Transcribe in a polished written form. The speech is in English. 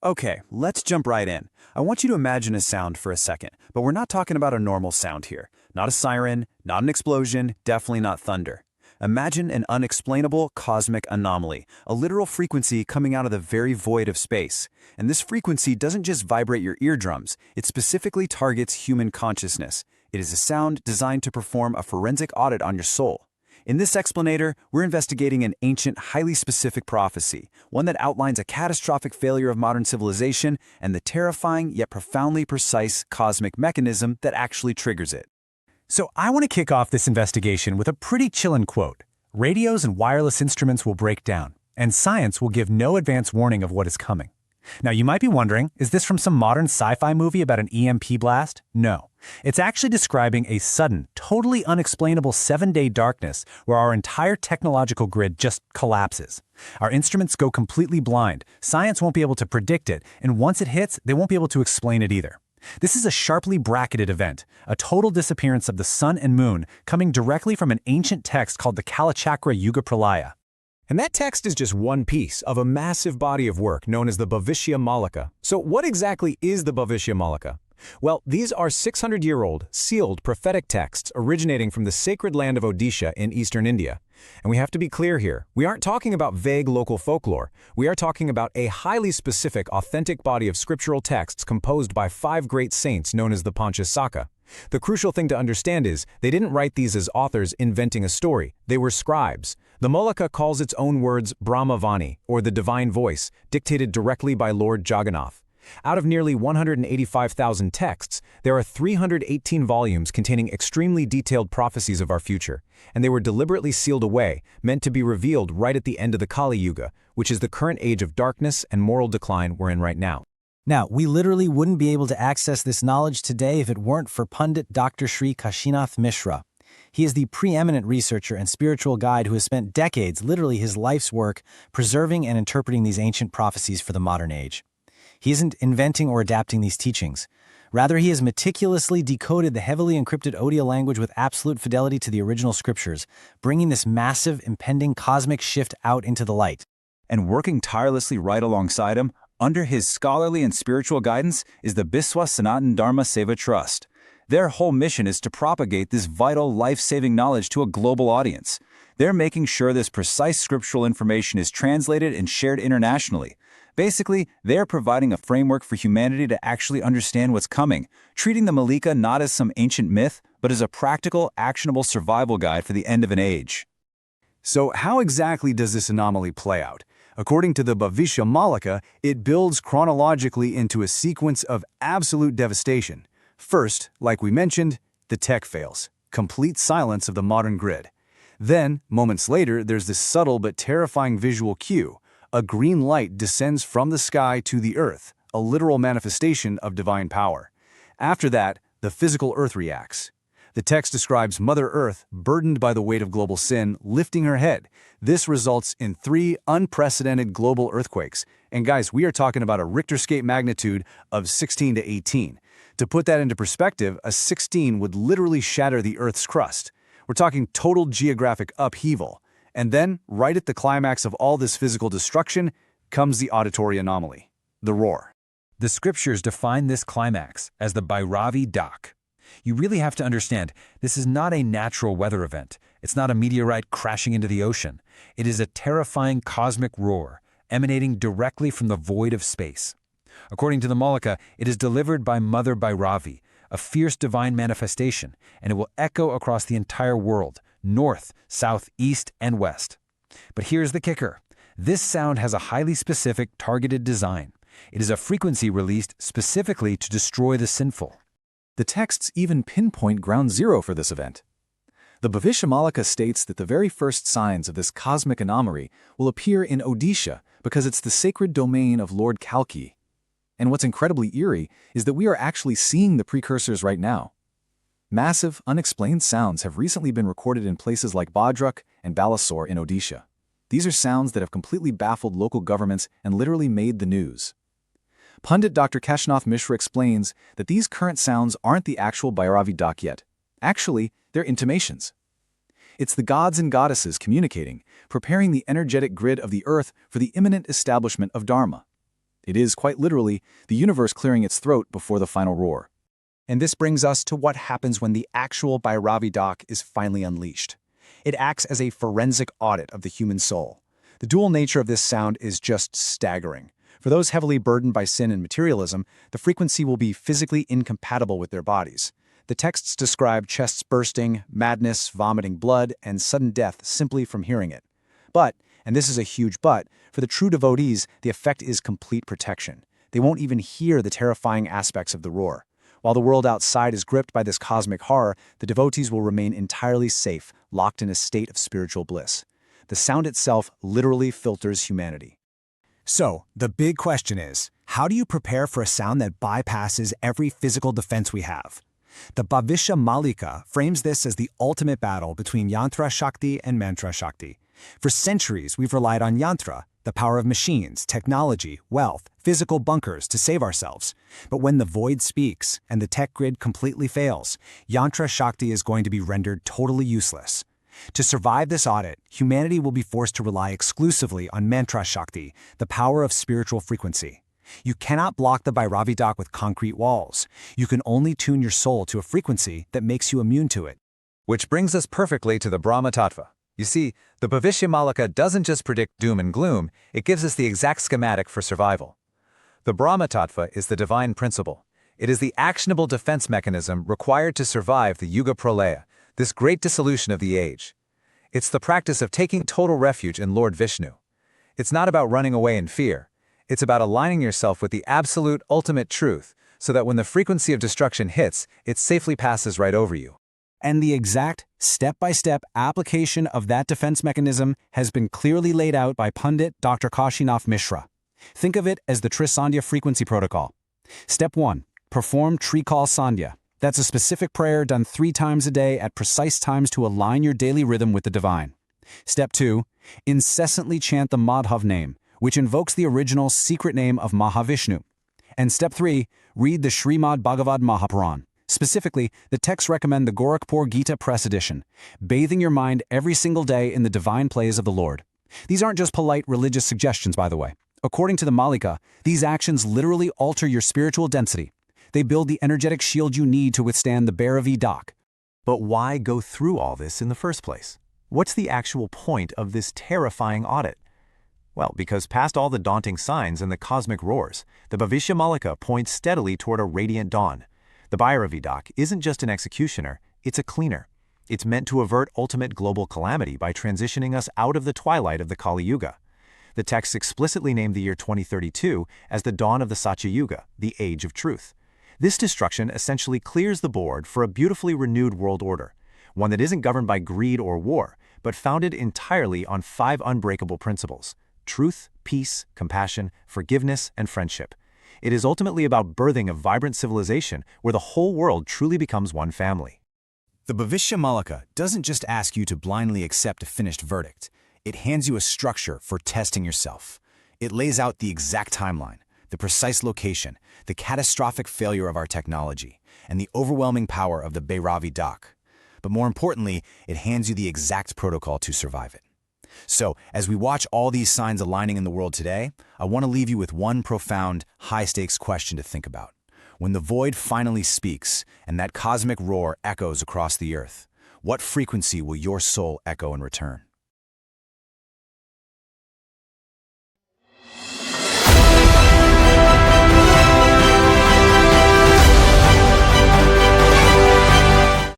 Okay, let's jump right in. I want you to imagine a sound for a second, but we're not talking about a normal sound here. Not a siren, not an explosion, definitely not thunder. Imagine an unexplainable cosmic anomaly, a literal frequency coming out of the very void of space. And this frequency doesn't just vibrate your eardrums, it specifically targets human consciousness. It is a sound designed to perform a forensic audit on your soul. In this explanator, we're investigating an ancient, highly specific prophecy, one that outlines a catastrophic failure of modern civilization and the terrifying yet profoundly precise cosmic mechanism that actually triggers it. So I want to kick off this investigation with a pretty chillin' quote. Radios and wireless instruments will break down, and science will give no advance warning of what is coming. Now you might be wondering, is this from some modern sci-fi movie about an EMP blast? No. It's actually describing a sudden, totally unexplainable 7-day darkness where our entire technological grid just collapses. Our instruments go completely blind, science won't be able to predict it, and once it hits, they won't be able to explain it either. This is a sharply bracketed event, a total disappearance of the sun and moon coming directly from an ancient text called the Kali Yuga Pralaya. And that text is just one piece of a massive body of work known as the Bhavishya Malika. So what exactly is the Bhavishya Malika? Well, these are 600-year-old, sealed prophetic texts originating from the sacred land of Odisha in eastern India. And we have to be clear here, we aren't talking about vague local folklore. We are talking about a highly specific, authentic body of scriptural texts composed by 5 great saints known as the Panchasakha. The crucial thing to understand is, they didn't write these as authors inventing a story. They were scribes. The Malika calls its own words Brahmavani, or the divine voice, dictated directly by Lord Jagannath. Out of nearly 185,000 texts, there are 318 volumes containing extremely detailed prophecies of our future, and they were deliberately sealed away, meant to be revealed right at the end of the Kali Yuga, which is the current age of darkness and moral decline we're in right now. Now, we literally wouldn't be able to access this knowledge today if it weren't for Pandit Dr. Shri Kashinath Mishra. He is the preeminent researcher and spiritual guide who has spent decades, literally his life's work, preserving and interpreting these ancient prophecies for the modern age. He isn't inventing or adapting these teachings. Rather, he has meticulously decoded the heavily encrypted Odia language with absolute fidelity to the original scriptures, bringing this massive, impending cosmic shift out into the light. And working tirelessly right alongside him, under his scholarly and spiritual guidance, is the Biswa Sanatan Dharma Seva Trust. Their whole mission is to propagate this vital, life-saving knowledge to a global audience. They're making sure this precise scriptural information is translated and shared internationally. Basically, they're providing a framework for humanity to actually understand what's coming, treating the Malika not as some ancient myth, but as a practical, actionable survival guide for the end of an age. So how exactly does this anomaly play out? According to the Bhavishya Malika, it builds chronologically into a sequence of absolute devastation. First, like we mentioned, the tech fails. Complete silence of the modern grid. Then, moments later, there's this subtle but terrifying visual cue. A green light descends from the sky to the earth, a literal manifestation of divine power. After that, the physical earth reacts. The text describes Mother Earth, burdened by the weight of global sin, lifting her head. This results in 3 unprecedented global earthquakes. And guys, we are talking about a Richter scale magnitude of 16 to 18. To put that into perspective, a 16 would literally shatter the Earth's crust. We're talking total geographic upheaval. And then, right at the climax of all this physical destruction, comes the auditory anomaly, the roar. The scriptures define this climax as the Bhairavi Daak. You really have to understand, this is not a natural weather event. It's not a meteorite crashing into the ocean. It is a terrifying cosmic roar, emanating directly from the void of space. According to the Malika, it is delivered by Mother Bhairavi, a fierce divine manifestation, and it will echo across the entire world, north, south, east, and west. But here's the kicker. This sound has a highly specific, targeted design. It is a frequency released specifically to destroy the sinful. The texts even pinpoint ground zero for this event. The Bhavishya Malika states that the very first signs of this cosmic anomaly will appear in Odisha because it's the sacred domain of Lord Kalki. And what's incredibly eerie is that we are actually seeing the precursors right now. Massive, unexplained sounds have recently been recorded in places like Bhadrak and Balasore in Odisha. These are sounds that have completely baffled local governments and literally made the news. Pandit Dr. Kashinath Mishra explains that these current sounds aren't the actual Bhairavi Daak yet. Actually, they're intimations. It's the gods and goddesses communicating, preparing the energetic grid of the earth for the imminent establishment of Dharma. It is, quite literally, the universe clearing its throat before the final roar. And this brings us to what happens when the actual Bhairavi Daak is finally unleashed. It acts as a forensic audit of the human soul. The dual nature of this sound is just staggering. For those heavily burdened by sin and materialism, the frequency will be physically incompatible with their bodies. The texts describe chests bursting, madness, vomiting blood, and sudden death simply from hearing it. But, and this is a huge but, for the true devotees, the effect is complete protection. They won't even hear the terrifying aspects of the roar. While the world outside is gripped by this cosmic horror, the devotees will remain entirely safe, locked in a state of spiritual bliss. The sound itself literally filters humanity. So, the big question is, how do you prepare for a sound that bypasses every physical defense we have? The Bhavishya Malika frames this as the ultimate battle between Yantra Shakti and Mantra Shakti. For centuries, we've relied on Yantra, the power of machines, technology, wealth, physical bunkers to save ourselves. But when the void speaks and the tech grid completely fails, Yantra Shakti is going to be rendered totally useless. To survive this audit, humanity will be forced to rely exclusively on Mantra Shakti, the power of spiritual frequency. You cannot block the Bhairavi Daak with concrete walls. You can only tune your soul to a frequency that makes you immune to it. Which brings us perfectly to the Brahma Tattva. You see, the Bhavishya Malika doesn't just predict doom and gloom, it gives us the exact schematic for survival. The Brahma Tattva is the divine principle. It is the actionable defense mechanism required to survive the Yuga Pralaya, this great dissolution of the age. It's the practice of taking total refuge in Lord Vishnu. It's not about running away in fear. It's about aligning yourself with the absolute ultimate truth, so that when the frequency of destruction hits, it safely passes right over you. And the exact, step-by-step application of that defense mechanism has been clearly laid out by Pandit Dr. Kashinath Mishra. Think of it as the Trisandhya frequency protocol. Step 1. Perform Trikal Sandhya. That's a specific prayer done 3 times a day at precise times to align your daily rhythm with the divine. Step 2. Incessantly chant the Madhav name, which invokes the original secret name of Mahavishnu. And Step 3. Read the Srimad Bhagavad Mahapuran. Specifically, the texts recommend the Gorakhpur Gita Press Edition, bathing your mind every single day in the divine plays of the Lord. These aren't just polite religious suggestions, by the way. According to the Malika, these actions literally alter your spiritual density. They build the energetic shield you need to withstand the Bhairavi Daak. But why go through all this in the first place? What's the actual point of this terrifying audit? Well, because past all the daunting signs and the cosmic roars, the Bhavishya Malika points steadily toward a radiant dawn. The Bhairavi Daak isn't just an executioner, it's a cleaner. It's meant to avert ultimate global calamity by transitioning us out of the twilight of the Kali Yuga. The texts explicitly named the year 2032 as the dawn of the Satya Yuga, the age of truth. This destruction essentially clears the board for a beautifully renewed world order, one that isn't governed by greed or war, but founded entirely on 5 unbreakable principles: truth, peace, compassion, forgiveness, and friendship. It is ultimately about birthing a vibrant civilization where the whole world truly becomes one family. The Bhavishya Malika doesn't just ask you to blindly accept a finished verdict. It hands you a structure for testing yourself. It lays out the exact timeline, the precise location, the catastrophic failure of our technology, and the overwhelming power of the Bhairavi Daak. But more importantly, it hands you the exact protocol to survive it. So, as we watch all these signs aligning in the world today, I want to leave you with one profound, high-stakes question to think about. When the void finally speaks and that cosmic roar echoes across the earth, what frequency will your soul echo in return?